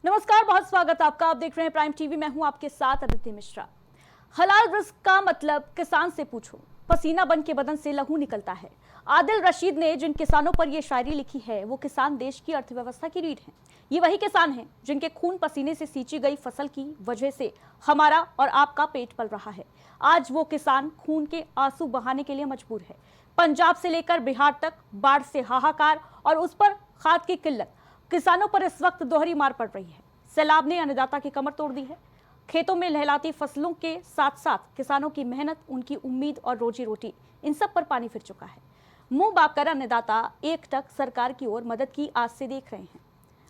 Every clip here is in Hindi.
नमस्कार, बहुत स्वागत आपका। आप देख रहे हैं प्राइम टीवी। मैं हूं आपके साथ अदिति मिश्रा। हलाल रिस्क का मतलब किसान से पूछो, पसीना बन के बदन से लहू निकलता है। आदिल रशीद ने जिन किसानों पर यह शायरी लिखी है वो किसान देश की अर्थव्यवस्था की रीढ़ हैं। ये वही किसान हैं जिनके खून पसीने से सींची गई फसल की वजह से हमारा और आपका पेट पल रहा है। आज वो किसान खून के आंसू बहाने के लिए मजबूर है। पंजाब से लेकर बिहार तक बाढ़ से हाहाकार और उस पर खाद की किल्लत किसानों पर इस वक्त दोहरी मार पड़ रही है। सैलाब ने अन्नदाता की कमर तोड़ दी है। खेतों में लहलाती फसलों के साथ साथ किसानों की मेहनत, उनकी उम्मीद और रोजी रोटी, इन सब पर पानी फिर चुका है। मुंह बाप कर अन्नदाता एकटक सरकार की ओर मदद की आस से देख रहे हैं।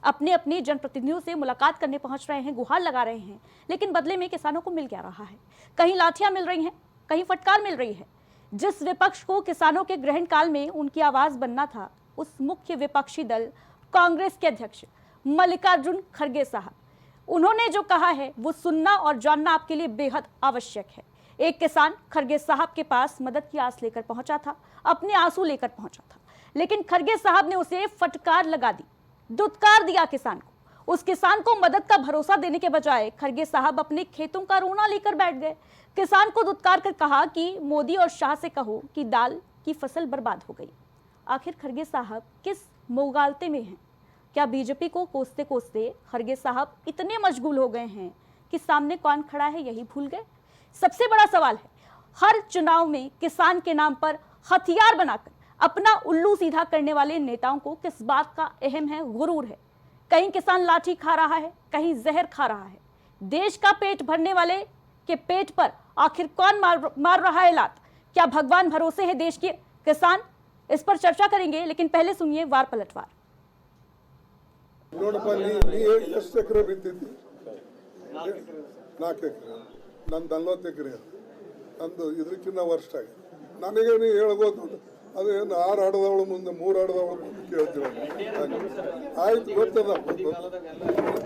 अपने अपने जनप्रतिनिधियों से मुलाकात करने पहुंच रहे हैं, गुहार लगा रहे हैं, लेकिन बदले में किसानों को मिल क्या रहा है? कहीं लाठियां मिल रही हैं, कहीं फटकार मिल रही है। जिस विपक्ष को किसानों के ग्रहण काल में उनकी आवाज बनना था, उस मुख्य विपक्षी दल कांग्रेस के अध्यक्ष मल्लिकार्जुन खड़गे साहब, उन्होंने जो कहा है वो सुनना और जानना आपके लिए बेहद आवश्यक है। एक किसान खड़गे साहब के पास मदद की आस लेकर पहुंचा था, अपने आंसू लेकर पहुंचा था, लेकिन खड़गे साहब ने उसे फटकार लगा दी, दुत्कार दिया किसान को। उस किसान को मदद का भरोसा देने के बजाय खड़गे साहब अपने खेतों का रोना लेकर बैठ गए। किसान को दुत्कार कर कहा कि मोदी और शाह से कहो कि दाल की फसल बर्बाद हो गई। आखिर खड़गे साहब किस मुगालते में हैं? क्या बीजेपी को कोसते कोसते खड़गे साहब इतने मशगूल हो गए हैं कि सामने कौन खड़ा है यही भूल गए? सबसे बड़ा सवाल है, हर चुनाव में किसान के नाम पर हथियार बनाकर अपना उल्लू सीधा करने वाले नेताओं को किस बात का अहम है, गुरूर है? कहीं किसान लाठी खा रहा है, कहीं जहर खा रहा है। देश का पेट भरने वाले के पेट पर आखिर कौन मार रहा है लात? क्या भगवान भरोसे है देश के किसान? इस पर चर्चा करेंगे, लेकिन पहले सुनिए वार पलटवार। ನೋಡಪ್ಪ, ನೀ ಎಷ್ಟು ಎಕರೆ ಬಿತ್ತಿದ್ದಿ? 4 ಎಕರೆ. ನಂದು 40 ಎಕರೆ. ನಂದು ಇದಕ್ಕಿಂತ ವರ್ಷ ಆಗಿದೆ. ನನಗೆ ನೀ ಹೇಳ್ಬೋದು, ಅದೇನು 6 ಆಡದವಳು ಮುಂದೆ 3 ಆಡದವಳು ಮುಂದೆ ಕೇಳ್ತೀವಿ. ಆಯ್ತು, ಗೊತ್ತದ.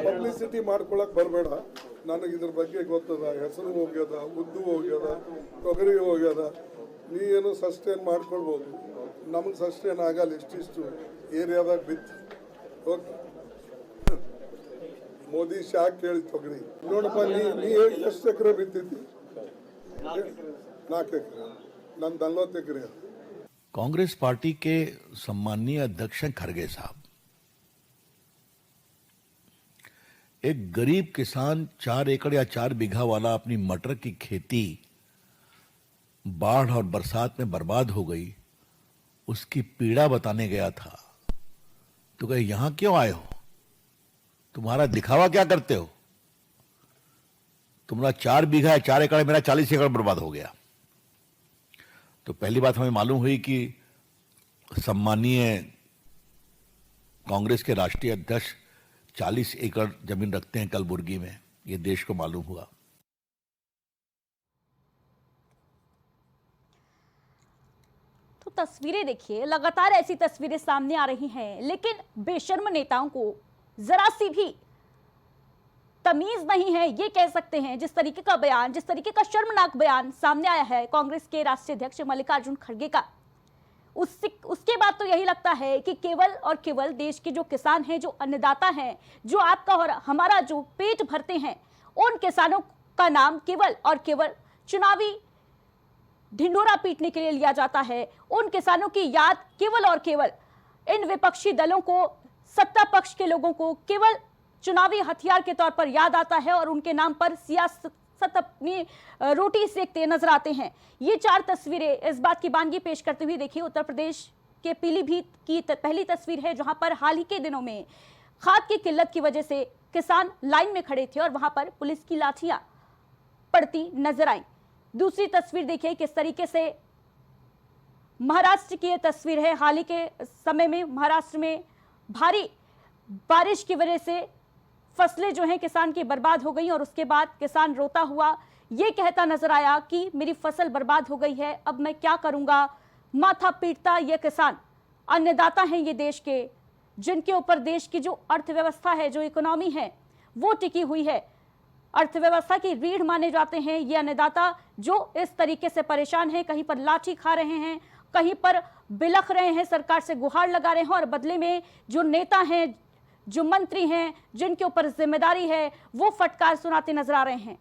ಪಬ್ಲಿಸಿಟಿ ಮಾಡ್ಕೊಳಕ್ ಬರಬೇಡ. ನನಗೆ ಇದ್ರ ಬಗ್ಗೆ ಗೊತ್ತದ. ಹೆಸರು ಹೋಗ್ಯದ, ಉದ್ದು ಹೋಗ್ಯದ, ತೊಗರಿ ಹೋಗ್ಯದ. ನೀ ಏನು ಸಸ್ಟೇನ್ ಮಾಡ್ಕೊಳ್ಬೋದು, ನಮಗೆ ಸಸ್ಟೇನ್ ಆಗಲ್ಲ. ಇಷ್ಟಿಷ್ಟು ಏರಿಯಾದಾಗ ಬಿತ್ತು. ಓಕೆ, ಮೋದಿ ಶಾಖ ಕೇಳಿ ತೊಗರಿ. ನೋಡಪ್ಪ, ನೀ ಎಷ್ಟು ಎಕರೆ ಬಿತ್ತಿದ್ದಿ? 4 ಎಕರೆ. ನಂದು 40 ಎಕರೆ. कांग्रेस पार्टी के सम्माननीय अध्यक्ष हैं खड़गे साहब। एक गरीब किसान 4 एकड़ या 4 बीघा वाला अपनी मटर की खेती बाढ़ और बरसात में बर्बाद हो गई, उसकी पीड़ा बताने गया था। तो कहे यहां क्यों आए हो? तुम्हारा दिखावा क्या करते हो? तुम्हारा 4 बीघा है, 4 एकड़, मेरा 40 एकड़ बर्बाद हो गया। तो पहली बात हमें मालूम हुई कि सम्मानीय कांग्रेस के राष्ट्रीय अध्यक्ष 40 एकड़ जमीन रखते हैं कलबुर्गी में। यह देश को मालूम हुआ। तो तस्वीरें देखिए, लगातार ऐसी तस्वीरें सामने आ रही हैं, लेकिन बेशर्म नेताओं को जरा सी भी तमीज नहीं है, ये कह सकते हैं। जिस तरीके का बयान, जिस तरीके का शर्मनाक बयान सामने आया है कांग्रेस के राष्ट्रीय अध्यक्ष मल्लिकार्जुन खड़गे का, उसके बाद तो यही लगता है कि केवल और केवल देश के जो किसान हैं, जो अन्नदाता हैं, जो आपका और हमारा जो पेट भरते हैं, उन किसानों का नाम केवल और केवल चुनावी ढिंढोरा पीटने के लिए लिया जाता है। उन किसानों की याद केवल और केवल इन विपक्षी दलों को, सत्ता पक्ष के लोगों को केवल चुनावी हथियार के तौर पर याद आता है और उनके नाम पर सियासत अपनी रोटी सेकते नजर आते हैं। ये 4 तस्वीरें इस बात की बानगी पेश करते हुए देखिए, उत्तर प्रदेश के पीलीभीत की पहली तस्वीर है, जहां पर हाल ही के दिनों में खाद की किल्लत की वजह से किसान लाइन में खड़े थे और वहां पर पुलिस की लाठियां पड़ती नजर आई। दूसरी तस्वीर देखिए किस तरीके से महाराष्ट्र की यह तस्वीर है। हाल ही के समय में महाराष्ट्र में भारी बारिश की वजह से फसलें जो हैं किसान की बर्बाद हो गई और उसके बाद किसान रोता हुआ ये कहता नजर आया कि मेरी फसल बर्बाद हो गई है, अब मैं क्या करूंगा। माथा पीटता ये किसान अन्नदाता हैं ये देश के, जिनके ऊपर देश की जो अर्थव्यवस्था है, जो इकोनॉमी है, वो टिकी हुई है। अर्थव्यवस्था की रीढ़ माने जाते हैं ये अन्नदाता, जो इस तरीके से परेशान हैं, कहीं पर लाठी खा रहे हैं, कहीं पर बिलख रहे हैं, सरकार से गुहार लगा रहे हैं और बदले में जो नेता हैं, जो मंत्री हैं, जिनके ऊपर जिम्मेदारी है, वो फटकार सुनाते नजर आ रहे हैं।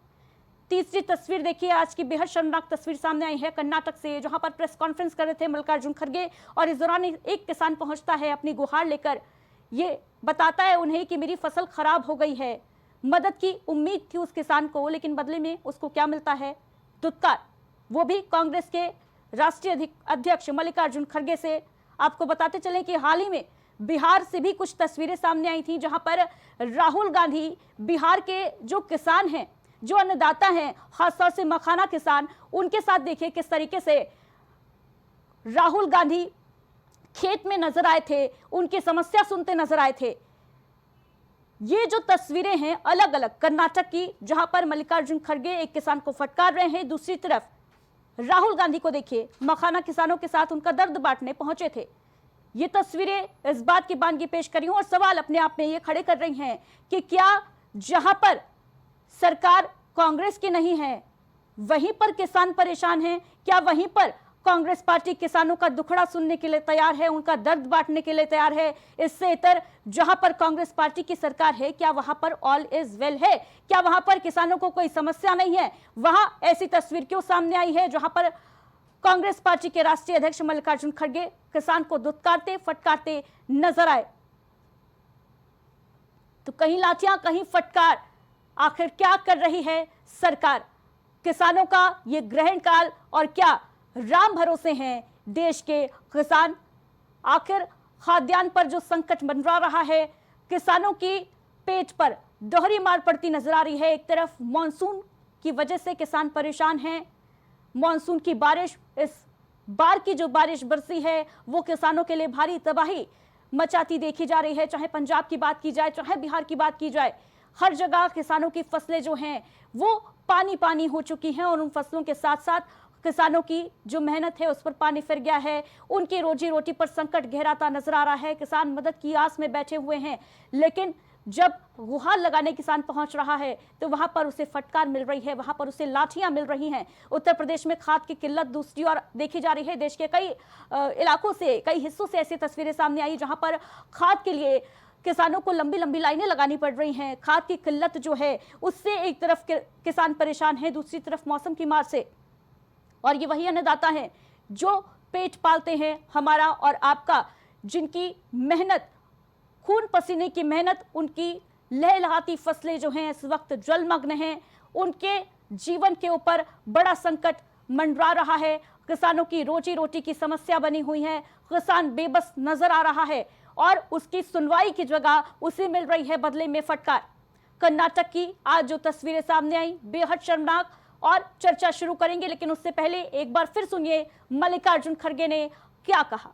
तीसरी तस्वीर देखिए, आज की बेहद शर्मनाक तस्वीर सामने आई है कर्नाटक से, जहां पर प्रेस कॉन्फ्रेंस कर रहे थे मल्लिकार्जुन खड़गे और इस दौरान एक किसान पहुंचता है अपनी गुहार लेकर। ये बताता है उन्हें कि मेरी फसल खराब हो गई है। मदद की उम्मीद थी उस किसान को, लेकिन बदले में उसको क्या मिलता है? दुत्कार, वो भी कांग्रेस के राष्ट्रीय अध्यक्ष मल्लिकार्जुन खड़गे से। आपको बताते चलें कि हाल ही में बिहार से भी कुछ तस्वीरें सामने आई थी, जहां पर राहुल गांधी बिहार के जो किसान हैं, जो अन्नदाता हैं, खासतौर से मखाना किसान, उनके साथ देखिए किस तरीके से राहुल गांधी खेत में नजर आए थे, उनकी समस्या सुनते नजर आए थे। ये जो तस्वीरें हैं अलग अलग कर्नाटक की, जहां पर मल्लिकार्जुन खड़गे एक किसान को फटकार रहे हैं, दूसरी तरफ राहुल गांधी को देखिए मखाना किसानों के साथ उनका दर्द बांटने पहुंचे थे। ये तस्वीरें इस बात की बानगी पेश करी हूं और सवाल अपने आप में ये खड़े कर रही हैं कि क्या जहां पर सरकार कांग्रेस की नहीं है वहीं पर किसान परेशान हैं? क्या वहीं पर कांग्रेस पार्टी किसानों का दुखड़ा सुनने के लिए तैयार है, उनका दर्द बांटने के लिए तैयार है? इससे इतर जहां पर कांग्रेस पार्टी की सरकार है, क्या वहां पर ऑल इज वेल है? क्या वहां पर किसानों को कोई समस्या नहीं है? वहां ऐसी तस्वीर क्यों सामने आई है जहां पर कांग्रेस पार्टी के राष्ट्रीय अध्यक्ष मल्लिकार्जुन खड़गे किसान को दुत्कारते फटकारते नजर आए? तो कहीं लाठियां, कहीं फटकार, आखिर क्या कर रही है सरकार? किसानों का ये ग्रहण काल और क्या राम भरोसे हैं देश के किसान? आखिर खाद्यान्न पर जो संकट मंडरा रहा है, किसानों की पेट पर दोहरी मार पड़ती नजर आ रही है। एक तरफ मॉनसून की वजह से किसान परेशान हैं, मॉनसून की बारिश, इस बार की जो बारिश बरसी है वो किसानों के लिए भारी तबाही मचाती देखी जा रही है। चाहे पंजाब की बात की जाए, चाहे बिहार की बात की जाए, हर जगह किसानों की फसलें जो हैं वो पानी पानी हो चुकी हैं और उन फसलों के साथ साथ किसानों की जो मेहनत है उस पर पानी फिर गया है। उनकी रोजी रोटी पर संकट गहराता नजर आ रहा है। किसान मदद की आस में बैठे हुए हैं, लेकिन जब गुहार लगाने किसान पहुंच रहा है तो वहां पर उसे फटकार मिल रही है, वहां पर उसे लाठियां मिल रही हैं। उत्तर प्रदेश में खाद की किल्लत दूसरी ओर देखी जा रही है। देश के कई इलाकों से, कई हिस्सों से ऐसी तस्वीरें सामने आई जहां पर खाद के लिए किसानों को लंबी लंबी लाइनें लगानी पड़ रही हैं। खाद की किल्लत जो है उससे एक तरफ किसान परेशान है, दूसरी तरफ मौसम की मार से। और ये वही अन्नदाता हैं जो पेट पालते हैं हमारा और आपका, जिनकी मेहनत, खून पसीने की मेहनत, उनकी लहलहाती फसलें जो हैं इस वक्त जलमग्न हैं। उनके जीवन के ऊपर बड़ा संकट मंडरा रहा है। किसानों की रोजी रोटी की समस्या बनी हुई है। किसान बेबस नजर आ रहा है और उसकी सुनवाई की जगह उसे मिल रही है बदले में फटकार। कर्नाटक की आज जो तस्वीरें सामने आई बेहद शर्मनाक, और चर्चा शुरू करेंगे, लेकिन उससे पहले एक बार फिर सुनिए मल्लिकार्जुन खड़गे ने क्या कहा।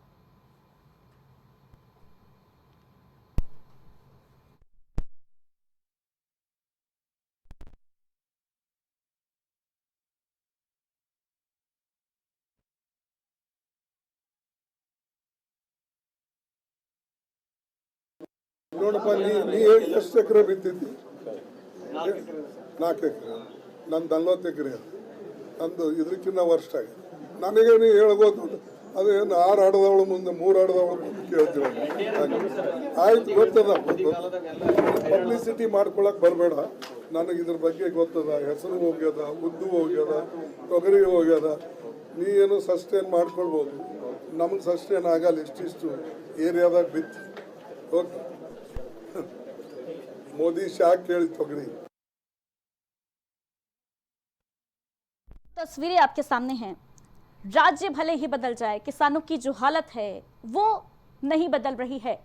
ನೋಡಪ್ಪ, ನೀ ಎಷ್ಟು ಎಕರೆ ಬಿತ್ತಿದ್ದಿ? 4 ಎಕರೆ. ನಂದು 40 ಎಕರೆ. ನಂದು ಇದಕ್ಕಿಂತ ವರ್ಷ ಆಗಿದೆ. ನನಗೆ ನೀ ಹೇಳ್ಬೋದು, ಅದೇನು 6 ಆಡದವಳು ಮುಂದೆ 3 ಆಡದವಳು ಮುಂದೆ ಕೇಳ್ತೀವಿ. ಆಯ್ತು, ಗೊತ್ತದ. ಪಬ್ಲಿಸಿಟಿ ಮಾಡ್ಕೊಳಕ್ ಬರಬೇಡ. ನನಗೆ ಇದ್ರ ಬಗ್ಗೆ ಗೊತ್ತದ. ಹೆಸರು ಹೋಗ್ಯದ, ಉದ್ದು ಹೋಗ್ಯದ, ತೊಗರಿ ಹೋಗ್ಯದ. ನೀ ಏನು ಸಸ್ಟೇನ್ ಮಾಡ್ಕೊಳ್ಬೋದು, ನಮ್ಗೆ ಸಸ್ಟೇನ್ ಆಗಲ್ಲ. ಇಷ್ಟಿಷ್ಟು ಏರಿಯಾದಾಗ ಬಿತ್ತಿ ಓಕೆ. मोदी शाह केली तगड़ी। तस्वीरें आपके सामने हैं। राज्य भले ही बदल जाए, किसानों की जो हालत है वो नहीं बदल रही है।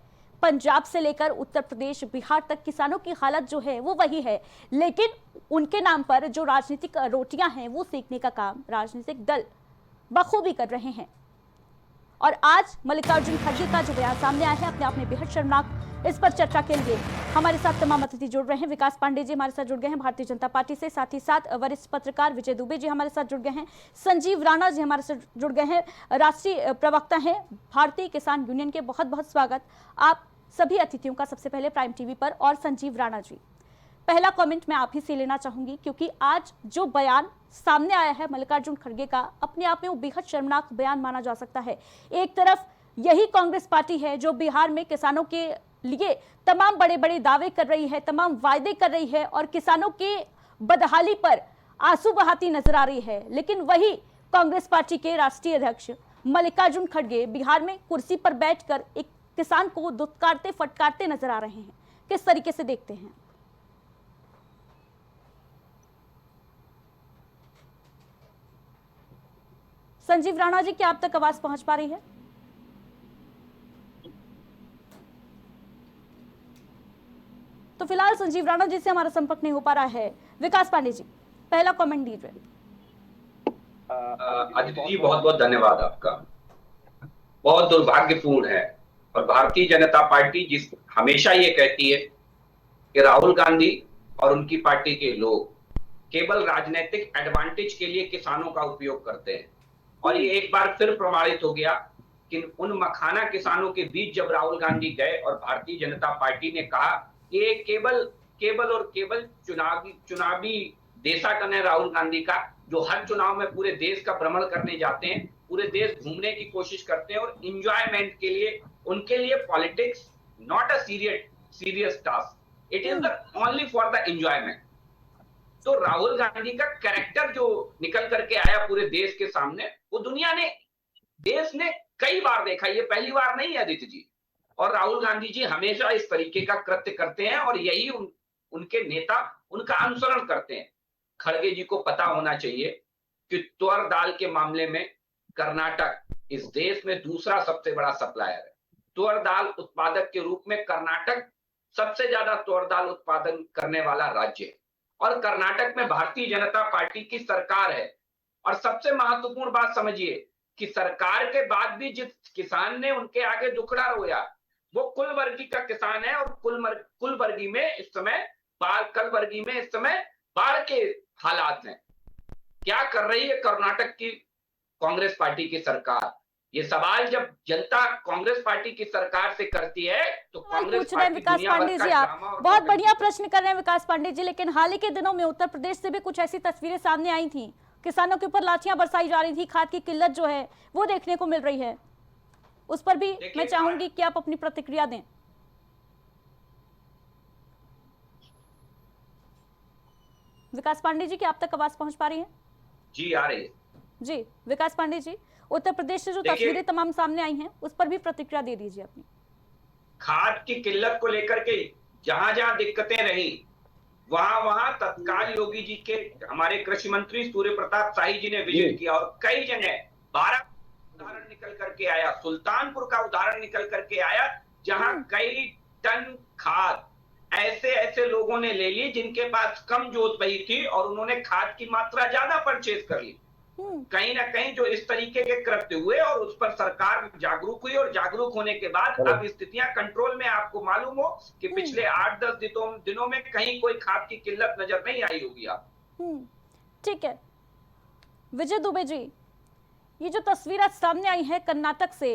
पंजाब से लेकर उत्तर प्रदेश, बिहार तक किसानों की हालत जो है वो वही है, लेकिन उनके नाम पर जो राजनीतिक रोटियां हैं वो सेकने का काम राजनीतिक दल बखूबी कर रहे हैं। और आज मल्लिकार्जुन खड़गे का जो बयान सामने आया है अपने आप में बेहद शर्मनाक। इस पर चर्चा के लिए हमारे साथ तमाम अतिथि जुड़ रहे हैं। विकास पांडे जी हमारे साथ जुड़ गए हैं भारतीय जनता पार्टी से, साथ ही साथ वरिष्ठ पत्रकार विजय दुबे जी हमारे साथ जुड़ गए हैं, संजीव राणा जी हमारे साथ जुड़ गए हैं, राष्ट्रीय प्रवक्ता हैं भारतीय किसान यूनियन के। बहुत बहुत स्वागत आप सभी अतिथियों का सबसे पहले प्राइम टीवी पर। और संजीव राणा जी, पहला कमेंट मैं आप ही से लेना चाहूंगी, क्योंकि आज जो बयान सामने आया है मल्लिकार्जुन खड़गे का, अपने आप में वो बेहद शर्मनाक बयान माना जा सकता है। एक तरफ यही कांग्रेस पार्टी है जो बिहार में किसानों के लिए तमाम बड़े बड़े दावे कर रही है, तमाम वायदे कर रही है और किसानों के बदहाली पर आंसू बहाती नजर आ रही है। लेकिन वही कांग्रेस पार्टी के राष्ट्रीय अध्यक्ष मल्लिकार्जुन खड़गे बिहार में कुर्सी पर बैठकर एक किसान को दुत्कारते फटकारते नजर आ रहे हैं। किस तरीके से देखते हैं? संजीव राणा जी, क्या आप तक आवाज पहुंच पा रही है? तो फिलहाल संजीव राणा जी से हमारा संपर्क नहीं हो पा रहा है। विकास पांडे जी, पहला कमेंट दीजिए। अदिति जी, बहुत बहुत धन्यवाद आपका। बहुत दुर्भाग्यपूर्ण है और भारतीय जनता पार्टी जिस हमेशा ये कहती है कि राहुल गांधी और उनकी पार्टी के लोग केवल राजनीतिक एडवांटेज के लिए किसानों का उपयोग करते हैं, और ये एक बार फिर प्रमाणित हो गया कि उन मखाना किसानों के बीच जब राहुल गांधी गए और भारतीय जनता पार्टी ने कहा कि ये केवल और केवल चुनावी देशाटन है राहुल गांधी का, जो हर चुनाव में पूरे देश का भ्रमण करने जाते हैं, पूरे देश घूमने की कोशिश करते हैं और इंजॉयमेंट के लिए, उनके लिए politics not a serious task, it is the only for the enjoyment. तो राहुल गांधी का कैरेक्टर जो निकल करके आया पूरे देश के सामने, वो दुनिया ने, देश ने कई बार देखा, ये पहली बार नहीं है आदित्य जी। और राहुल गांधी जी हमेशा इस तरीके का कृत्य करते हैं और यही उनके नेता उनका अनुसरण करते हैं। खड़गे जी को पता होना चाहिए कि तुअर दाल के मामले में कर्नाटक इस देश में दूसरा सबसे बड़ा सप्लायर है। तुअर दाल उत्पादक के रूप में कर्नाटक सबसे ज्यादा तुअर दाल उत्पादन करने वाला राज्य है और कर्नाटक में भारतीय जनता पार्टी की सरकार है। और सबसे महत्वपूर्ण बात समझिए कि सरकार के बाद भी जिस किसान ने उनके आगे दुखड़ा रोया वो कुलवर्गी का किसान है और कुलवर्गी में इस समय कलवर्गी में इस समय बाढ़ के हालात हैं। क्या कर रही है कर्नाटक की कांग्रेस पार्टी की सरकार? ये सवाल जब जनता कांग्रेस पार्टी की सरकार से करती है तो कांग्रेस पार्टी विकास पांडे जी, आप बहुत बढ़िया प्रश्न कर रहे हैं विकास पांडे जी, लेकिन हाल ही के दिनों में उत्तर प्रदेश से भी कुछ ऐसी तस्वीरें सामने आई थी, किसानों के ऊपर लाठियां बरसाई जा रही थी, खाद की किल्लत जो है वो देखने को मिल रही है। उस पर भी मैं चाहूंगी कि आप अपनी प्रतिक्रिया दें। विकास पांडे जी, क्या आप तक आवाज पहुंच पा रही है? जी आ रही है जी। विकास पांडे जी, उत्तर प्रदेश से जो तस्वीरें तमाम सामने आई हैं उस पर भी प्रतिक्रिया दे दीजिए अपनी। खाद की किल्लत को लेकर के जहां जहां दिक्कतें रही वहां तत्काल योगी जी के हमारे कृषि मंत्री सूर्य प्रताप शाही जी ने विजिट किया और कई जगह 12 उदाहरण निकल करके आया, सुल्तानपुर का उदाहरण निकल करके आया जहां कई टन खाद ऐसे लोगों ने ले ली जिनके पास कम जोत बही थी और उन्होंने खाद की मात्रा ज्यादा परचेज कर ली। कहीं ना कहीं जो इस तरीके के कृत्य हुए और उस पर सरकार जागरूक हुई और जागरूक होने के बाद अब स्थितियां कंट्रोल में। आपको मालूम हो कि पिछले 8-10 दिनों में कहीं कोई खाद की किल्लत नजर नहीं आई होगी आप। ठीक है विजय दुबे जी, ये जो तस्वीर आज सामने आई है कर्नाटक से,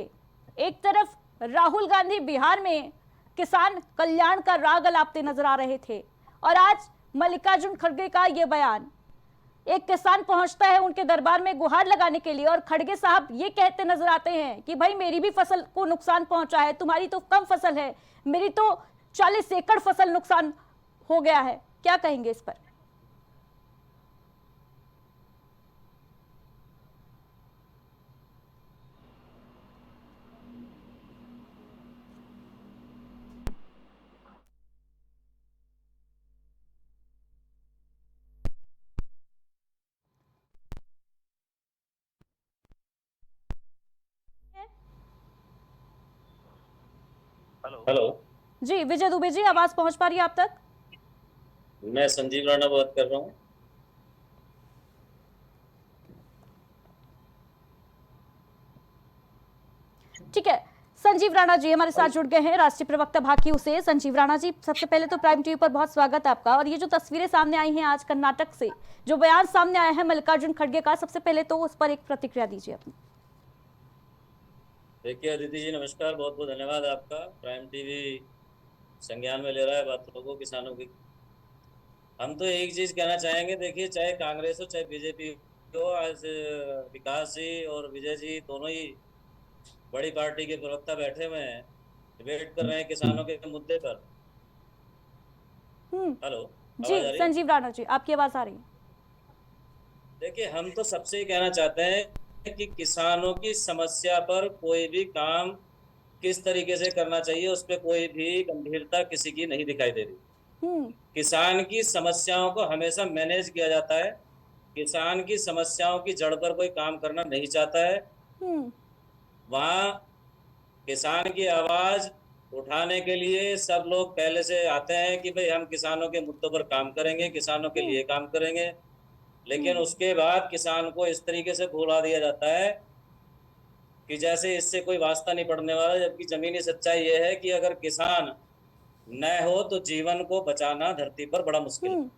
एक तरफ राहुल गांधी बिहार में किसान कल्याण का राग अलापते नजर आ रहे थे और आज मल्लिकार्जुन खड़गे का ये बयान, एक किसान पहुंचता है उनके दरबार में गुहार लगाने के लिए और खड़गे साहब ये कहते नजर आते हैं कि भाई मेरी भी फसल को नुकसान पहुंचा है, तुम्हारी तो कम फसल है, मेरी तो 40 एकड़ फसल नुकसान हो गया है। क्या कहेंगे इस पर? हेलो जी विजय दुबे जी, आवाज पहुंच पा रही है आप तक? मैं संजीव राणा बात कर रहा हूँ। ठीक है, संजीव राणा जी हमारे साथ जुड़ गए हैं, राष्ट्रीय प्रवक्ता भाकियू से। संजीव राणा जी, सबसे पहले तो प्राइम टीवी पर बहुत स्वागत है आपका। और ये जो तस्वीरें सामने आई हैं आज कर्नाटक से, जो बयान सामने आया है मल्लिकार्जुन खड़गे का, सबसे पहले तो उस पर एक प्रतिक्रिया दीजिए अपनी। देखिए अदिति जी, नमस्कार, बहुत बहुत धन्यवाद आपका। प्राइम टीवी संज्ञान में ले रहा है बातों को, किसानों की। हम तो एक चीज कहना चाहेंगे, देखिए चाहे कांग्रेस हो चाहे बीजेपी हो, आज विकास जी और विजय जी दोनों ही बड़ी पार्टी के प्रवक्ता बैठे हुए हैं। डिबेट कर रहे हैं किसानों के मुद्दे पर। हम्म। हेलो, जी आवाज आ रही है? संजीव राणा जी, आपकी आवाज आ रही है। देखिए, हम तो सबसे ही कहना चाहते हैं कि किसानों की समस्या पर कोई भी काम किस तरीके से करना चाहिए, उस पर कोई भी गंभीरता किसी की नहीं दिखाई दे रही। हम्म। किसान की समस्याओं को हमेशा मैनेज किया जाता है। किसान की समस्याओं की जड़ पर कोई काम करना नहीं चाहता है। हम्म। वहाँ किसान की आवाज उठाने के लिए सब लोग पहले से आते हैं कि भाई हम किसानों के मुद्दों पर काम करेंगे, किसानों के हम्म। लिए काम करेंगे। लेकिन हम्म। उसके बाद किसान को इस तरीके से भुला दिया जाता है कि जैसे इससे कोई वास्ता नहीं पड़ने वाला, जबकि जमीनी सच्चाई ये है कि अगर किसान न हो तो जीवन को बचाना धरती पर बड़ा मुश्किल है। हम्म।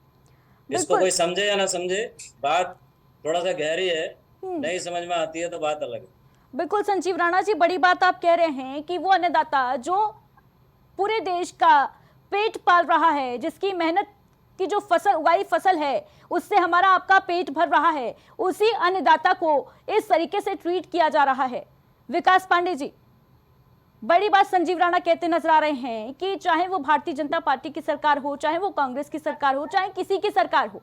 इसको बिल्कुल। कोई समझे या ना समझे, बात थोड़ा सा गहरी है। हम्म। नहीं समझ में आती है तो बात अलग है। बिल्कुल संजीव राणा जी, बड़ी बात आप कह रहे हैं कि वो अन्नदाता जो पूरे देश का पेट पाल रहा है, जिसकी मेहनत की जो फसल उगाई फसल है उससे हमारा आपका पेट भर रहा है, उसी अन्नदाता को इस तरीके से ट्रीट किया जा रहा है। विकास पांडे जी, बड़ी बात संजीव राणा कहते नजर आ रहे हैं कि चाहे वो भारतीय जनता पार्टी की सरकार हो, चाहे वो कांग्रेस की सरकार हो, चाहे किसी की सरकार हो,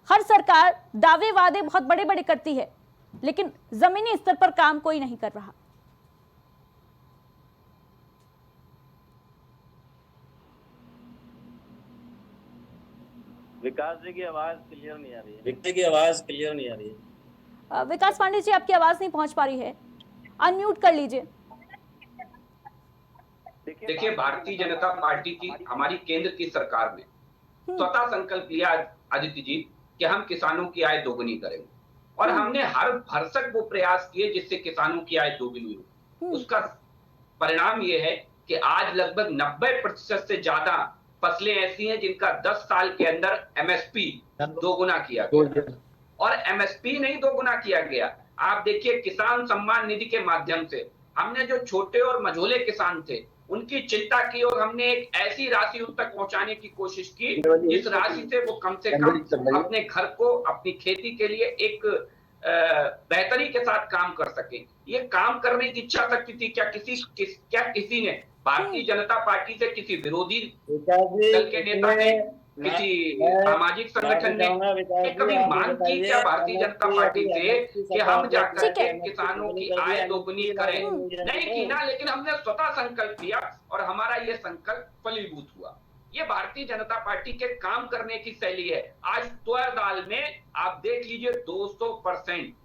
हर सरकार दावे वादे बहुत बड़े बड़े करती है, लेकिन जमीनी स्तर पर काम कोई नहीं कर रहा। विकास जी की आवाज क्लियर नहीं आ रही है। विक्की की आवाज क्लियर नहीं आ रही है। विकास पांडे जी, आपकी आवाज नहीं पहुंच पा रही है, अनम्यूट कर लीजिए। देखिए, भारतीय जनता पार्टी की हमारी केंद्र की सरकार ने स्वतः संकल्प लिया आदित्य जी कि हम किसानों की आय दोगुनी करेंगे, और हमने हर भरसक वो प्रयास किए जिससे किसानों की आय दोगुनी हो। उसका परिणाम ये है कि आज लगभग 90% से ज्यादा फसलें ऐसी हैं जिनका 10 साल के अंदर एमएसपी दोगुना किया गया। और एमएसपी नहीं दोगुना किया गया, आप देखिए किसान सम्मान निधि के माध्यम से हमने जो छोटे और मझोले किसान थे उनकी चिंता की, और हमने एक ऐसी राशि उन तक पहुंचाने की कोशिश की जिस राशि से वो कम से कम अपने घर को, अपनी खेती के लिए एक बेहतरी के साथ काम कर सके। ये काम करने की इच्छा शक्ति थी क्या किसी ने भारतीय जनता पार्टी से, किसी विरोधी दल के नेता ने, किसी सामाजिक संगठन ने कभी मांग की क्या भारतीय जनता पार्टी से कि हम जाकर के किसानों की आय दोगुनी करें? नहीं की ना, लेकिन हमने स्वतः संकल्प लिया और हमारा ये संकल्प फलीभूत हुआ। ये भारतीय जनता पार्टी के काम करने की शैली है। आज तुअर दाल में आप देख लीजिए 200%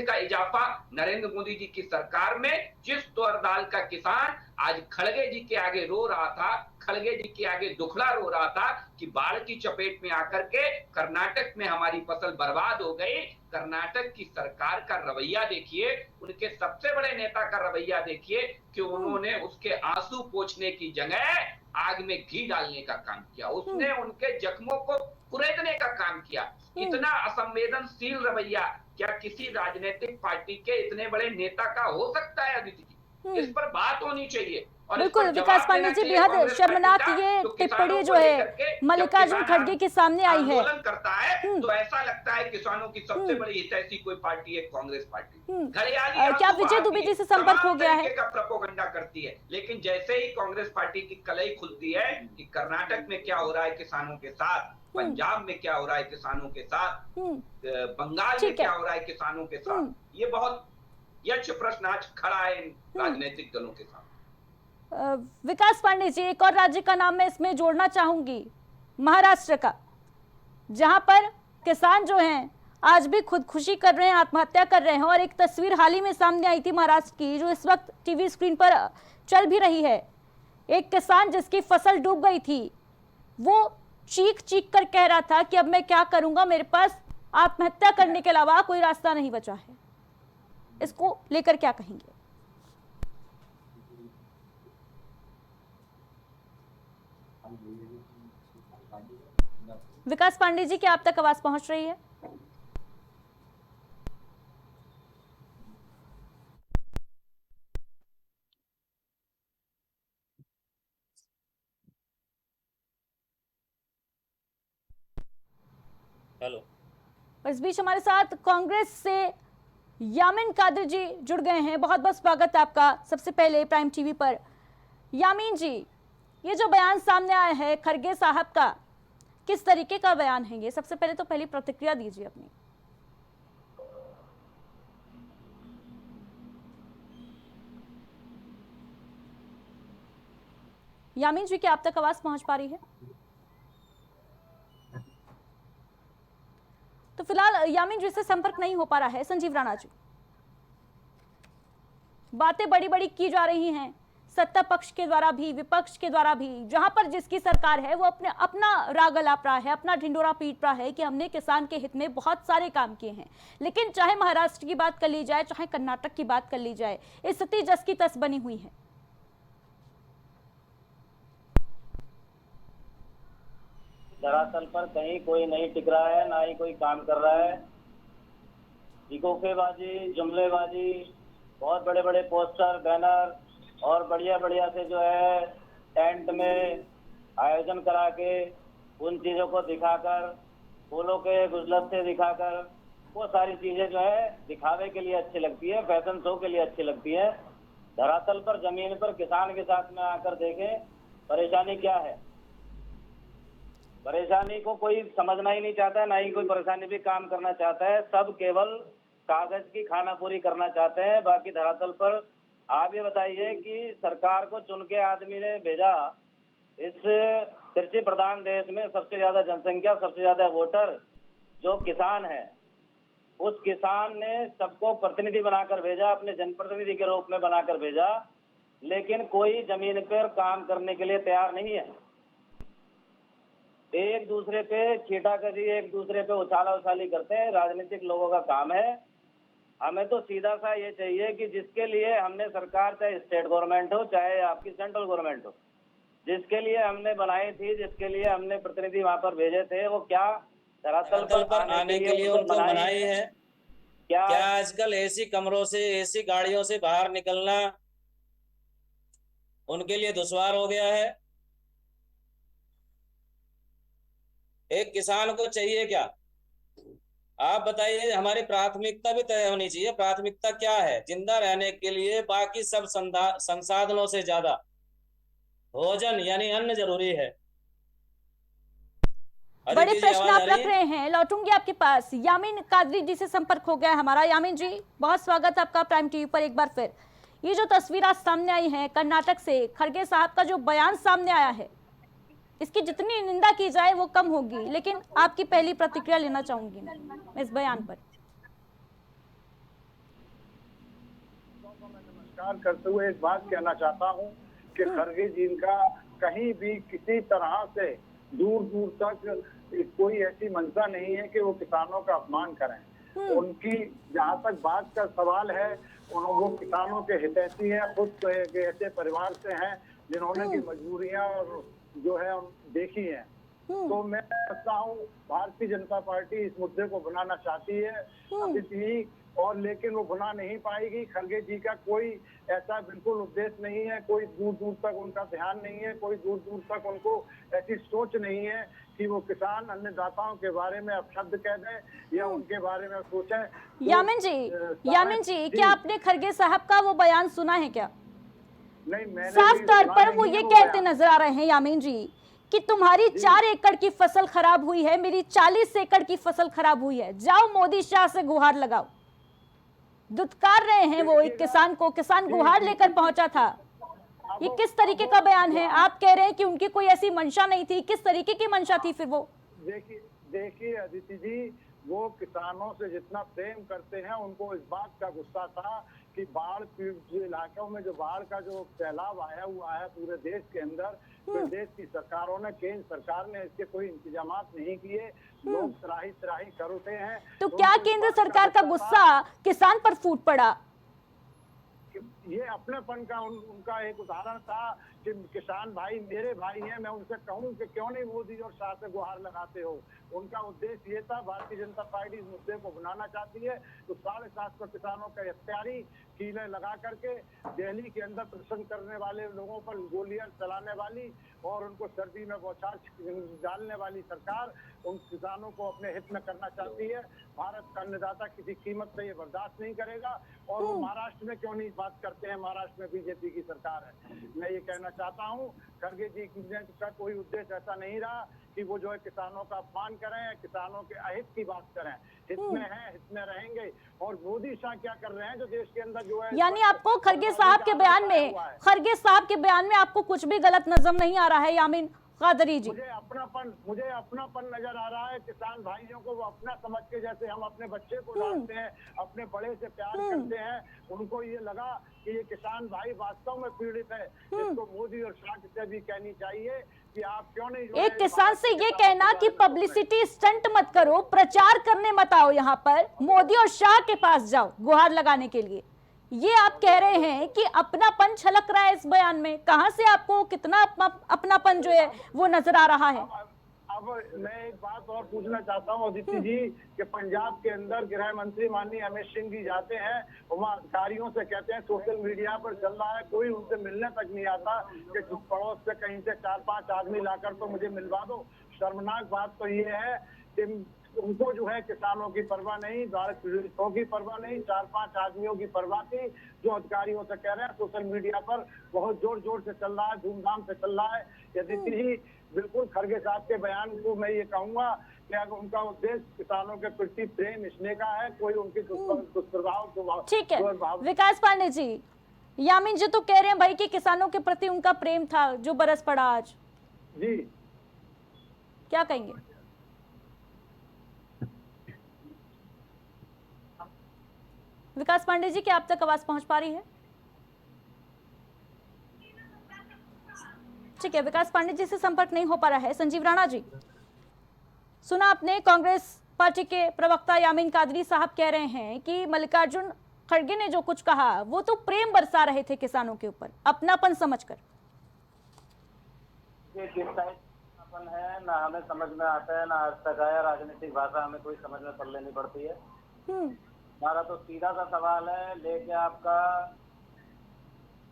का इजाफा नरेंद्र मोदी जी की सरकार में। जिस तुअर दाल का किसान आज खड़गे जी के आगे रो रहा था, खड़गे जी के आगे दुखड़ा रो रहा था कि बाढ़ की चपेट में आकर के कर्नाटक में हमारी फसल बर्बाद हो गई। कर्नाटक की सरकार का रवैया देखिए, उनके सबसे बड़े नेता का रवैया देखिए कि उन्होंने उसके आंसू पोंछने की जगह आग में घी डालने का काम किया। उसने उनके जख्मों को कुरेदने का काम किया। इतना असंवेदनशील रवैया क्या किसी राजनीतिक पार्टी के इतने बड़े नेता का हो सकता है अदिति जी? इस पर बात होनी चाहिए। बिल्कुल विकास पांडे जी, बेहद शर्मनाक ये टिप्पणी जो है मल्लिकार्जुन खड़गे के सामने आई है। आंदोलन करता है तो ऐसा लगता है किसानों की सबसे बड़ी हितैषी कोई पार्टी है कांग्रेस पार्टी। क्या विजय दुबे जी से संपर्क हो गया है? का प्रोपेगेंडा करती है, लेकिन जैसे ही कांग्रेस पार्टी की कलई खुलती है कि कर्नाटक में क्या हो रहा है किसानों के साथ, पंजाब में क्या हो रहा है किसानों के साथ, बंगाल में क्या हो रहा है किसानों के साथ, ये बहुत यक्ष प्रश्न आज खड़ा है इन राजनीतिक दलों के साथ। विकास पांडे जी, एक और राज्य का नाम मैं इसमें जोड़ना चाहूंगी, महाराष्ट्र का, जहां पर किसान जो हैं आज भी खुदकुशी कर रहे हैं, आत्महत्या कर रहे हैं। और एक तस्वीर हाल ही में सामने आई थी महाराष्ट्र की, जो इस वक्त टीवी स्क्रीन पर चल भी रही है। एक किसान जिसकी फसल डूब गई थी, वो चीख चीख कर कह रहा था कि अब मैं क्या करूंगा, मेरे पास आत्महत्या करने के अलावा कोई रास्ता नहीं बचा है। इसको लेकर क्या कहेंगे? विकास पांडे जी, क्या आप तक आवाज पहुंच रही है? हेलो। इस बीच हमारे साथ कांग्रेस से यामीन कादरी जी जुड़ गए हैं। बहुत बहुत स्वागत है आपका सबसे पहले प्राइम टीवी पर। यामीन जी, ये जो बयान सामने आया है खरगे साहब का, किस तरीके का बयान है ये? सबसे पहले तो पहली प्रतिक्रिया दीजिए अपनी। यामीन जी, क्या आप तक आवाज पहुंच पा रही है? तो फिलहाल यामीन जी से संपर्क नहीं हो पा रहा है। संजीव राणा जी, बातें बड़ी बड़ी की जा रही हैं, सत्ता पक्ष के द्वारा भी विपक्ष के द्वारा भी। जहां पर जिसकी सरकार है वो अपना राग अलाप रहा है, अपना ढिंडोरा पीट रहा है कि हमने किसान के हित में बहुत सारे काम किए हैं। लेकिन चाहे महाराष्ट्र की बात कर ली जाए, चाहे कर्नाटक की बात कर ली जाए, स्थिति जस की तस बनी हुई है। धरातल पर कहीं कोई नहीं टिक रहा है, ना ही कोई काम कर रहा है। इकोफेबाजी, जुमलेबाजी, बहुत बड़े बड़े पोस्टर, बैनर और बढ़िया बढ़िया से जो है टेंट में आयोजन करा के उन चीजों को दिखाकर, फूलों के गुलदस्ते दिखाकर, वो सारी चीजें जो है दिखावे के लिए अच्छी लगती है, फैशन शो के लिए अच्छी लगती है। धरातल पर, जमीन पर किसान के साथ में आकर देखें परेशानी क्या है। परेशानी को कोई समझना ही नहीं चाहता है, ना ही कोई परेशानी भी काम करना चाहता है। सब केवल कागज की खानापूरी करना चाहते हैं। बाकी धरातल पर आप ये बताइए कि सरकार को चुन के आदमी ने भेजा, इस कृषि प्रधान देश में सबसे ज्यादा जनसंख्या, सबसे ज्यादा वोटर जो किसान है, उस किसान ने सबको प्रतिनिधि बनाकर भेजा, अपने जनप्रतिनिधि के रूप में बनाकर भेजा, लेकिन कोई जमीन पर काम करने के लिए तैयार नहीं है। एक दूसरे पे छीटाकशी, एक दूसरे पे उछाला उछाली करते हैं, राजनीतिक लोगों का काम है। हमें तो सीधा सा ये चाहिए कि जिसके लिए हमने सरकार, चाहे स्टेट गवर्नमेंट हो चाहे आपकी सेंट्रल गवर्नमेंट हो, जिसके लिए हमने बनाई थी, जिसके लिए हमने प्रतिनिधि वहां पर भेजे थे, वो क्या धरातल पर आने के लिए उनको बनाई है? क्या आजकल एसी कमरों से, एसी गाड़ियों से बाहर निकलना उनके लिए दुश्वार हो गया है? एक किसान को चाहिए क्या? आप बताइए। हमारी प्राथमिकता भी तय होनी चाहिए। प्राथमिकता क्या है? जिंदा रहने के लिए बाकी सब संसाधनों से ज्यादा भोजन यानी अन्न जरूरी है। बड़े प्रश्न आप रख रहे हैं, लौटूंगी आपके पास। यामीन कादरी जी से संपर्क हो गया हमारा। यामीन जी, बहुत स्वागत है आपका प्राइम टीवी पर एक बार फिर। ये जो तस्वीर आज सामने आई है कर्नाटक से, खरगे साहब का जो बयान सामने आया है, इसकी जितनी निंदा की जाए वो कम होगी, लेकिन आपकी पहली प्रतिक्रिया लेना चाहूंगी मैं इस बयान पर। नमस्कार करते हुए एक बात कहना चाहता हूं कि खरगे जी का कहीं भी किसी तरह से दूर दूर तक कोई ऐसी मंशा नहीं है कि वो किसानों का अपमान करें। उनकी जहां तक बात का सवाल है, वो किसानों के हितैषी हैं, खुद ऐसे परिवार से हैं जिन्होंने की मजबूरियां और जो है देखी है। तो मैं समझता हूँ भारतीय जनता पार्टी इस मुद्दे को बनाना चाहती है अभी, और लेकिन वो बना नहीं पाएगी। खरगे जी का कोई ऐसा बिल्कुल उद्देश्य नहीं है, कोई दूर दूर तक उनका ध्यान नहीं है, कोई दूर दूर तक उनको ऐसी सोच नहीं है कि वो किसान अन्नदाताओं के बारे में अपशब्द कह दें या उनके बारे में सोचें। यामीन जी, क्या आपने खरगे साहब का वो बयान सुना है क्या? नहीं, मैंने साफ तौर पर वो ये कहते नजर आ रहे हैं यामीन जी कि तुम्हारी 4 एकड़ की फसल खराब हुई है, मेरी 40 एकड़ की फसल खराब हुई है, जाओ मोदी शाह से गुहार लगाओ। दुत्कार रहे हैं वो एक किसान को, किसान गुहार लेकर पहुंचा था। ये किस तरीके का बयान है? आप कह रहे हैं कि उनकी कोई ऐसी मंशा नहीं थी, किस तरीके की मंशा थी फिर वो? देखिए अदिति जी, वो किसानों से जितना प्रेम करते हैं, उनको इस बात का गुस्सा था कि बाढ़ पीड़ित इलाकों में जो बाढ़ का जो सैलाब आया हुआ है पूरे देश के अंदर, प्रदेश की सरकारों ने, केंद्र सरकार ने इसके कोई इंतजाम नहीं किए, लोग त्राही कर उठे हैं। तो क्या केंद्र सरकार का गुस्सा किसान पर फूट पड़ा? ये अपनेपन का उनका एक उदाहरण था कि किसान भाई मेरे भाई हैं, मैं उनसे कहूं कि क्यों नहीं मोदी और शाह से गुहार लगाते हो। उनका उद्देश्य ये था, भारतीय जनता पार्टी इस मुद्दे को बनाना चाहती है तो 750 किसानों के हत्यारी कीलें लगा करके दिल्ली के अंदर प्रदर्शन करने वाले लोगों पर गोलियां चलाने वाली और उनको सर्दी में बौछार डालने वाली सरकार उन किसानों को अपने हित में करना चाहती है। भारत का अन्नदाता किसी कीमत से ये बर्दाश्त नहीं करेगा। और वो महाराष्ट्र में क्यों नहीं बात करते हैं, महाराष्ट्र में बीजेपी की सरकार है। मैं ये कहना चाहता हूँ खड़गे जी का कोई उद्देश्य ऐसा नहीं रहा कि वो जो है किसानों का अपमान करें, किसानों के अहित की बात करें। हित में है, हित में रहेंगे। और मोदी शाह क्या कर रहे हैं जो देश के अंदर जो है, यानी आपको खड़गे साहब के बयान में आपको कुछ भी गलत नजर नहीं आ रहा है यामीन कादरी जी? मुझे अपनापन नजर आ रहा है। किसान भाइयों को वो अपना समझ के, जैसे हम अपने बच्चे को डालते हैं, अपने बड़े से प्यार करते हैं, उनको ये लगा कि ये किसान भाई वास्तव में पीड़ित है। इसको मोदी और शाह से भी कहनी चाहिए कि आप क्यों नहीं एक किसान से ये कहना कि पब्लिसिटी स्टंट मत करो, प्रचार करने मत आओ, यहाँ पर मोदी और शाह के पास जाओ गुहार लगाने के लिए, ये आप कह रहे हैं कि अपनापन छलक रहा है इस बयान में। कहां से आपको कितना अपनापन जो है वो नजर आ रहा है? अब मैं एक बात और पूछना चाहता हूँ अदिति जी कि पंजाब के अंदर गृह मंत्री माननीय अमित सिंह जी जाते हैं, वहाँ अधिकारियों से कहते हैं सोशल मीडिया पर चल रहा है, कोई उनसे मिलने तक नहीं आता कि पड़ोस से कहीं से 4-5 आदमी लाकर तो मुझे मिलवा दो। शर्मनाक बात तो ये है कि उनको जो है किसानों की परवाह नहीं, पीड़ितों की परवाह नहीं, 4-5 आदमियों की परवाह थी जो अधिकारियों से कह रहे हैं। सोशल मीडिया पर बहुत जोर जोर से चल रहा है, धूमधाम से चल रहा है। यदि ही बिल्कुल खड़गे साहब के बयान को मैं ये कहूंगा कि अगर उनका उद्देश्य किसानों के प्रति प्रेम स्नेह का है, कोई उनकी दुष्प्रभाव। ठीक है विकास पांडे जी, यामीन जी तो कह रहे हैं भाई कि किसानों के प्रति उनका प्रेम था जो बरस पड़ा आज जी, क्या कहेंगे? विकास पांडे जी, क्या आप तक आवाज पहुंच पा रही है? ठीक है, विकास पांडे जी से संपर्क नहीं हो पा रहा है। संजीव राणा जी, सुना आपने, कांग्रेस पार्टी के प्रवक्ता यामीन कादरी साहब कह रहे हैं कि मल्लिकार्जुन खड़गे ने जो कुछ कहा वो तो प्रेम बरसा रहे थे किसानों के ऊपर, अपनापन समझकर। ये किस टाइप अपन है ना हमें समझ में आता है, ना आज तक आया। राजनीतिक भाषा हमें कोई समझ में पड़ लेनी पड़ती है। हमारा तो सीधा सा सवाल है, लेके आपका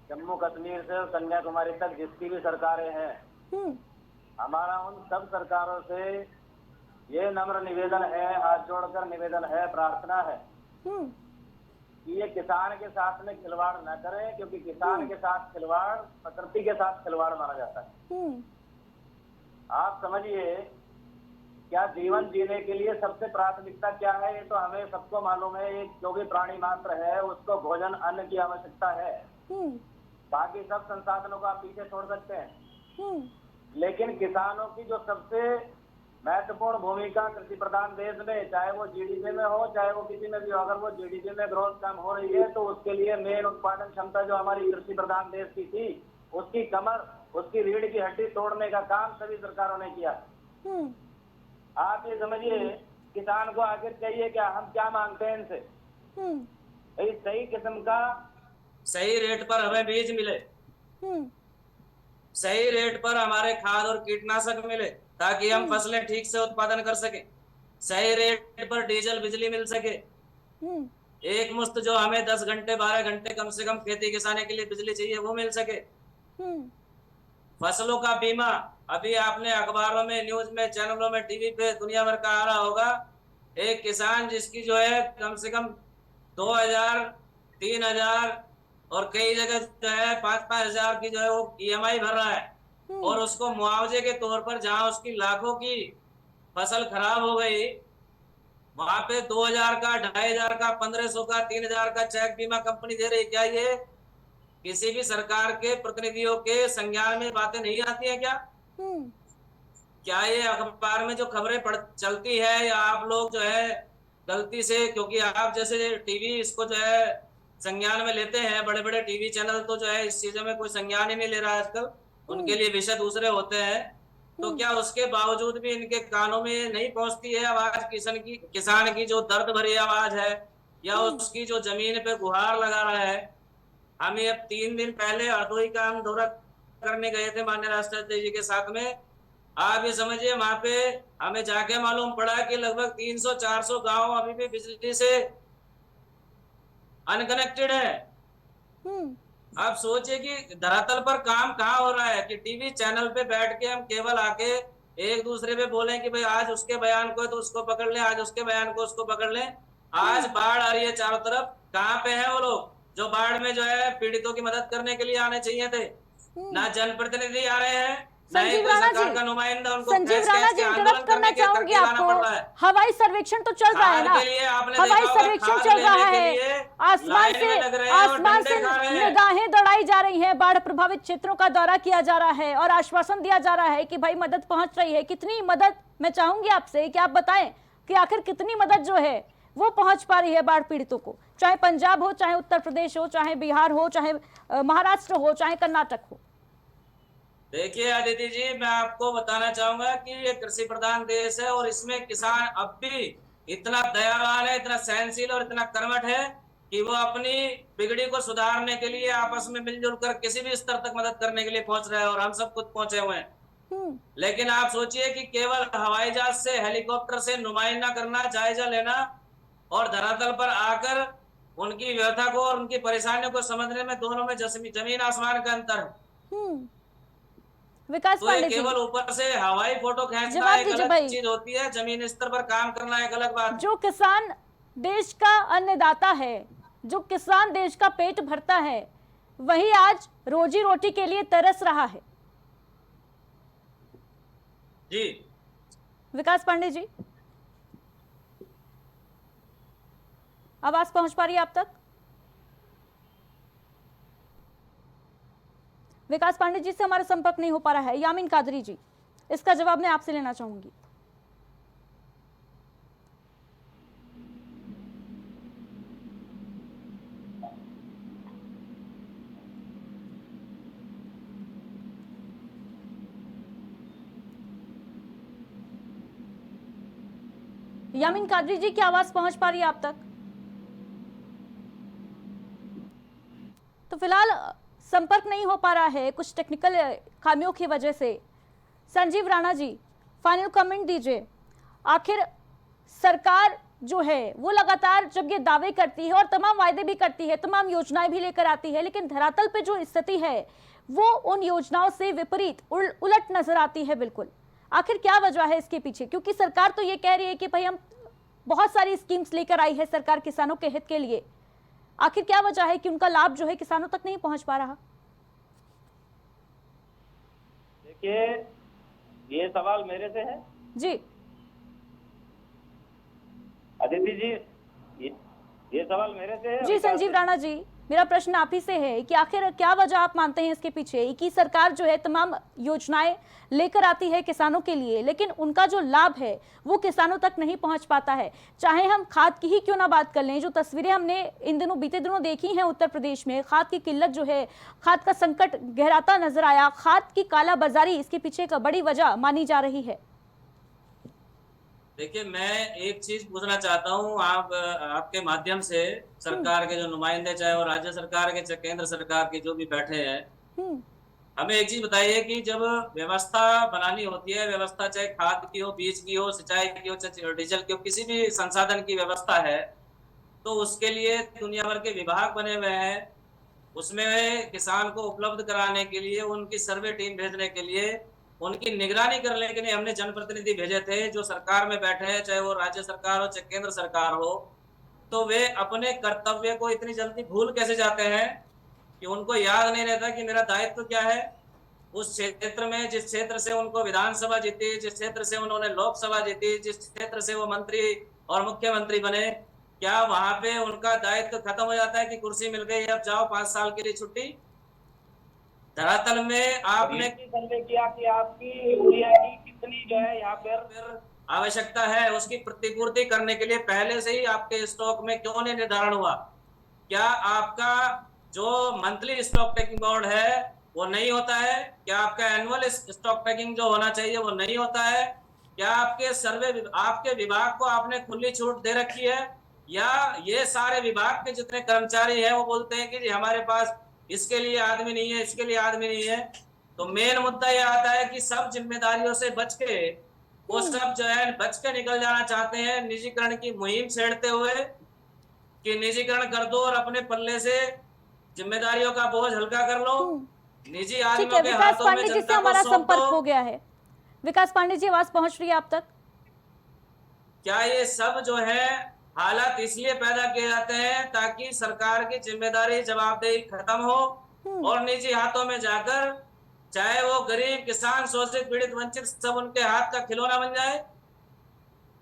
जम्मू कश्मीर से कन्याकुमारी तक जिसकी भी सरकारें हैं, हमारा उन सब सरकारों से ये नम्र निवेदन है, हाथ जोड़कर निवेदन है, प्रार्थना है कि ये किसान के साथ में खिलवाड़ न करें, क्योंकि किसान के साथ खिलवाड़ प्रकृति के साथ खिलवाड़ माना जाता है। आप समझिए, क्या जीवन जीने के लिए सबसे प्राथमिकता क्या है, ये तो हमें सबको मालूम है। एक जो भी प्राणी मात्र है उसको भोजन अन्न की आवश्यकता है, बाकी सब संसाधनों को आप पीछे छोड़ सकते हैं। लेकिन किसानों की जो सबसे महत्वपूर्ण भूमिका कृषि प्रधान देश में, चाहे वो जीडीपी में हो चाहे वो किसी में भी हो, अगर वो जीडीपी में ग्रोथ कम हो रही है तो उसके लिए मेन उत्पादन क्षमता जो हमारी कृषि प्रधान देश की थी, उसकी कमर, उसकी रीढ़ की हड्डी तोड़ने का काम सभी सरकारों ने किया। आप ये समझिए, किसान को आखिर चाहिए क्या, हम क्या मांगते हैं इनसे? भाई सही किस्म का सही रेट पर हमें बीज मिले, सही रेट पर हमारे खाद और कीटनाशक मिले ताकि हम फसलें ठीक से उत्पादन कर सके, सही रेट पर डीजल बिजली मिल सके, एक मुश्त जो हमें 10 घंटे 12 घंटे कम से कम खेती किसानी के लिए बिजली चाहिए वो मिल सके, फसलों का बीमा। अभी आपने अखबारों में, न्यूज में, चैनलों में, टीवी पे दुनिया भर का आ रहा होगा, एक किसान जिसकी जो है कम से कम 2000, 3000 और कई जगह जो है 5-5 हजार की जो है वो EMI भर रहा है, और उसको मुआवजे के तौर पर जहां उसकी लाखों की फसल खराब हो गई, वहां पे 2000 का, 2500 का, 1500 का, 3000 का चेक बीमा कंपनी दे रही। क्या ये किसी भी सरकार के प्रतिनिधियों के संज्ञान में बातें नहीं आती हैं क्या? क्या ये अखबार में जो खबरें चलती है, या आप लोग जो है गलती से, क्योंकि आप जैसे टीवी इसको जो है संज्ञान में लेते हैं, बड़े बड़े टीवी चैनल तो जो है इस चीजों में कोई संज्ञान ही नहीं ले रहा है आजकल, उनके लिए विषय दूसरे होते हैं, तो क्या उसके बावजूद भी इनके कानों में नहीं पहुंचती है आवाज किसान की जो दर्द भरी आवाज है, या उसकी जो जमीन पे गुहार लगा रहा है? हमें अब 3 दिन पहले हरदोई का हम दौरा करने गए थे माननीय राष्ट्रपति जी के साथ में। आप ये समझिए वहां पे हमें जाके मालूम पड़ा कि लगभग 300-400 गांव अभी भी बिजली से अनकनेक्टेड है। आप सोचिए कि धरातल पर काम कहाँ हो रहा है कि टीवी चैनल पे बैठ के हम केवल आके एक दूसरे पे बोले कि भाई आज उसके बयान को है तो उसको पकड़ लें, आज उसके बयान को उसको पकड़ लें। आज बाढ़ आ रही है चारों तरफ, कहाँ पे है वो लोग जो बाढ़ में जो है पीड़ितों की मदद करने के लिए आने चाहिए थे? ना जनप्रतिनिधि आ रहे हैं, ना ही संजीव कोई राणा सरकार जी, का नुमाइंदा उनको संजीव राणा जी, इंटरप्ट करना चाहूंगी आपको। हवाई सर्वेक्षण तो चल रहा है ना, हवाई सर्वेक्षण चल रहा है, आसमान से निगाहें दौड़ाई जा रही हैं, बाढ़ प्रभावित क्षेत्रों का दौरा किया जा रहा है और आश्वासन दिया जा रहा है कि भाई मदद पहुंच रही है। कितनी मदद, मैं चाहूंगी आपसे कि आप बताएं कि आखिर कितनी मदद जो है वो पहुंच पा रही है बाढ़ पीड़ितों को, चाहे पंजाब हो, चाहे उत्तर प्रदेश हो, चाहे बिहार हो, चाहे महाराष्ट्र हो, चाहे कर्नाटक हो। देखिए अदिति जी, मैं आपको बताना चाहूंगा कि ये कृषि प्रधान देश है और इसमें किसान अब भी इतना दयावान है, इतना सहनशील और इतना कर्मठ है कि वो अपनी बिगड़ी को सुधारने के लिए आपस में मिलजुल कर किसी भी स्तर तक मदद करने के लिए पहुंच रहा है और हम सब खुद पहुंचे हुए हैं। लेकिन आप सोचिए कि केवल हवाई जहाज से, हेलीकॉप्टर से नुमाइंदा करना, जायजा लेना और धरातल पर आकर उनकी व्यथा को और उनकी परेशानियों को समझने में दोनों में जमीन आसमान का अंतर है। विकास पांडे जी, केवल ऊपर से हवाई फोटो खींचना एक अलग चीज होती है, जमीन स्तर पर काम करना एक अलग बात। जो किसान देश का अन्नदाता है, जो किसान देश का पेट भरता है, वही आज रोजी रोटी के लिए तरस रहा है। जी विकास पांडे जी, आवाज पहुंच पा रही है आप तक? विकास पांडे जी से हमारा संपर्क नहीं हो पा रहा है। यामीन कादरी जी, इसका जवाब मैं आपसे लेना चाहूंगी। यामीन कादरी जी की आवाज पहुंच पा रही है आप तक? तो फिलहाल संपर्क नहीं हो पा रहा है कुछ टेक्निकल खामियों की वजह से। संजीव राणा जी, फाइनल कमेंट दीजिए। आखिर सरकार जो है वो लगातार जब ये दावे करती है और तमाम वायदे भी करती है, तमाम योजनाएं भी लेकर आती है, लेकिन धरातल पे जो स्थिति है वो उन योजनाओं से विपरीत, उलट नजर आती है बिल्कुल। आखिर क्या वजह है इसके पीछे? क्योंकि सरकार तो ये कह रही है कि भाई हम बहुत सारी स्कीम्स लेकर आई है सरकार किसानों के हित के लिए, आखिर क्या वजह है कि उनका लाभ जो है किसानों तक नहीं पहुंच पा रहा? देखिए, ये सवाल मेरे से है जी अदिति जी, ये सवाल मेरे से है। जी संजीव राणा जी, मेरा प्रश्न आप ही से है कि आखिर क्या वजह आप मानते हैं इसके पीछे कि सरकार जो है तमाम योजनाएं लेकर आती है किसानों के लिए, लेकिन उनका जो लाभ है वो किसानों तक नहीं पहुंच पाता है। चाहे हम खाद की ही क्यों ना बात कर लें, जो तस्वीरें हमने इन दिनों बीते दिनों देखी हैं उत्तर प्रदेश में, खाद की किल्लत जो है, खाद का संकट गहराता नजर आया, खाद की कालाबाजारी इसके पीछे एक बड़ी वजह मानी जा रही है। देखिए, मैं एक चीज पूछना चाहता हूँ आपके माध्यम से, सरकार के जो नुमाइंदे, चाहे वो राज्य सरकार के चाहे केंद्र सरकार के जो भी बैठे हैं, हमें एक चीज बताइए कि जब व्यवस्था बनानी होती है, व्यवस्था चाहे खाद की हो, बीज की हो, सिंचाई की हो, चाहे डीजल की हो, किसी भी संसाधन की व्यवस्था है, तो उसके लिए दुनिया भर के विभाग बने हुए हैं। उसमें किसान को उपलब्ध कराने के लिए, उनकी सर्वे टीम भेजने के लिए, उनकी निगरानी करने के लिए हमने जनप्रतिनिधि भेजे थे जो सरकार में बैठे हैं, चाहे वो राज्य सरकार हो चाहे केंद्र सरकार हो। तो वे अपने कर्तव्य को इतनी जल्दी भूल कैसे जाते हैं कि उनको याद नहीं रहता कि मेरा दायित्व क्या है उस क्षेत्र में, जिस क्षेत्र से उनको विधानसभा जीती, जिस क्षेत्र से उन्होंने लोकसभा जीती, जिस क्षेत्र से वो मंत्री और मुख्यमंत्री बने। क्या वहां पे उनका दायित्व खत्म हो जाता है कि कुर्सी मिल गई, अब जाओ 5 साल के लिए छुट्टी? धरातल में आपने सर्वे किया कि आपकी यूरिया की कितनी जो है यहाँ पर आवश्यकता है, उसकी प्रतिपूर्ति करने के लिए पहले से ही आपके स्टॉक में क्यों नहीं निर्धारण हुआ? क्या आपका जो मंथली स्टॉक टेकिंग बोर्ड है वो नहीं होता है? क्या आपका एनुअल स्टॉक टेकिंग जो होना चाहिए वो नहीं होता है? क्या आपके सर्वे, आपके विभाग को आपने खुली छूट दे रखी है, या ये सारे विभाग के जितने कर्मचारी हैं वो बोलते हैं कि जी हमारे पास इसके लिए आदमी नहीं है, इसके लिए आदमी नहीं है? तो मेन मुद्दा ये आता है कि सब जिम्मेदारियों से बच के वो सब जो है बच के निकल जाना चाहते हैं, निजीकरण की मुहिम छेड़ते हुए कि निजीकरण कर दो और अपने पल्ले से जिम्मेदारियों का बोझ हल्का कर लो। निजी ठीक है, आदमियों के विकास हाथों में पांडे जी से जनता को हमारा सौंप संपर्क दो। हो गया है। विकास पांडे जी, आवाज पहुंच रही है आप तक? क्या ये सब जो है हालात इसलिए पैदा किए जाते हैं ताकि सरकार की जिम्मेदारी जवाबदेही खत्म हो और निजी हाथों में जाकर चाहे वो गरीब, किसान, शोषित, पीड़ित, वंचित सब उनके हाथ का खिलौना बन जाए?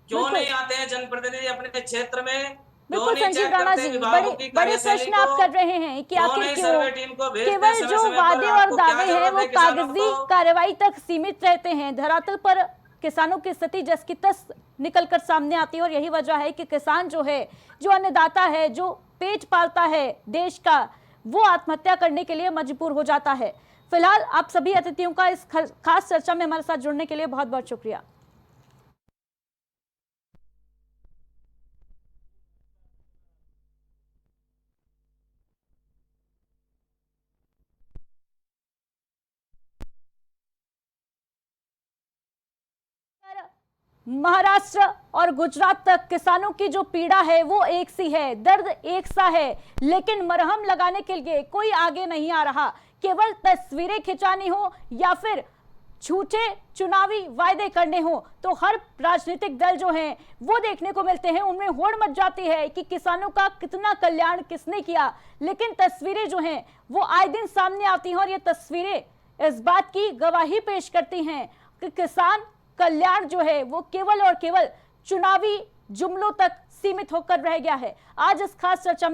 क्यों बिल्कुल। नहीं आते हैं जनप्रतिनिधि अपने क्षेत्र में? क्यों बिल्कुल नहीं संजीव चेक राणा करते जी, विभागों बड़े की बड़े कार्यशैली प्रश्न आप को? कर रहे हैं कि क्यों आखिर नहीं क्यों सर्वे टीम को भेजते केवल समय जो समय पर? वादे और आपको क्या दावे हैं जरूरत वो है किसानों कागजी को? कार्रवाई तक सीमित रहते हैं, धरातल पर किसानों की स्थिति जस की तस निकलकर सामने आती है। और यही वजह है कि किसान जो है, जो अन्नदाता है, जो पेट पालता है देश का, वो आत्महत्या करने के लिए मजबूर हो जाता है। फिलहाल आप सभी अतिथियों का इस खास चर्चा में हमारे साथ जुड़ने के लिए बहुत बहुत शुक्रिया। महाराष्ट्र और गुजरात तक किसानों की जो पीड़ा है वो एक सी है, दर्द एक सा है, लेकिन मरहम लगाने के लिए कोई आगे नहीं आ रहा। केवल तस्वीरें खिंचानी हो या फिर झूठे चुनावी वायदे करने हो तो हर राजनीतिक दल जो हैं वो देखने को मिलते हैं, उनमें होड़ मच जाती है कि किसानों का कितना कल्याण किसने किया। लेकिन तस्वीरें जो हैं वो आए दिन सामने आती हैं और ये तस्वीरें इस बात की गवाही पेश करती हैं कि किसान कल्याण जो है वो केवल और केवल चुनावी जुमलों तक सीमित होकर रह गया है। आज इस खास चर्चा